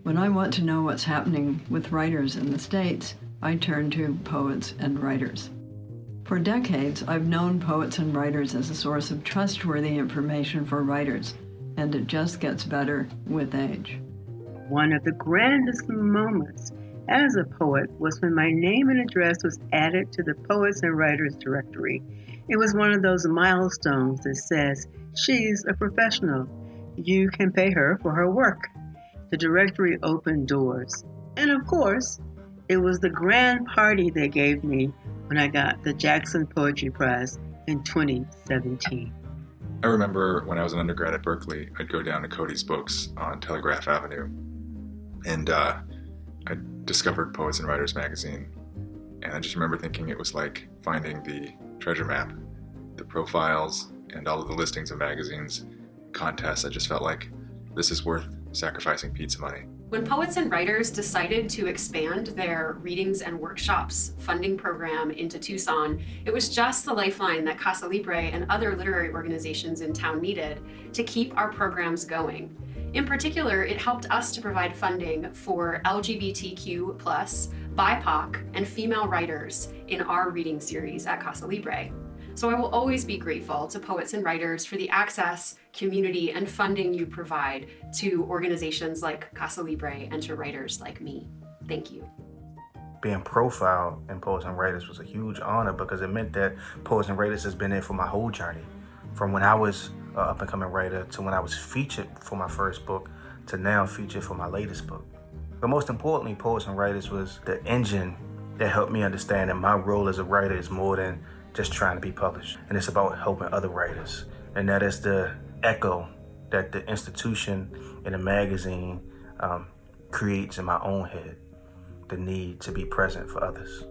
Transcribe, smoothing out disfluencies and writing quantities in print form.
When I want to know what's happening with writers in the States, I turn to poets and writers. For decades, I've known poets and writers as a source of trustworthy information for writers, and it just gets better with age. One of the grandest moments as a poet was when my name and address was added to the Poets and Writers Directory. It was one of those milestones that says, she's a professional. You can pay her for her work. The directory opened doors. And of course, it was the grand party they gave me when I got the Jackson Poetry Prize in 2017. I remember when I was an undergrad at Berkeley, I'd go down to Cody's Books on Telegraph Avenue, and I discovered Poets and Writers magazine, and I just remember thinking it was like finding the treasure map, the profiles and all of the listings of magazines, contests. I just felt like this is worth sacrificing pizza money. When Poets and Writers decided to expand their readings and workshops funding program into Tucson, it was just the lifeline that Casa Libre and other literary organizations in town needed to keep our programs going. In particular, it helped us to provide funding for LGBTQ+, BIPOC, and female writers in our reading series at Casa Libre. So I will always be grateful to Poets and Writers for the access, community, and funding you provide to organizations like Casa Libre and to writers like me. Thank you. Being profiled in Poets and Writers was a huge honor because it meant that Poets and Writers has been there for my whole journey. From when I was an up-and-coming writer to when I was featured for my first book to now featured for my latest book. But most importantly, Poets and Writers was the engine that helped me understand that my role as a writer is more than just trying to be published. And it's about helping other writers. And that is the echo that the institution and the magazine creates in my own head, the need to be present for others.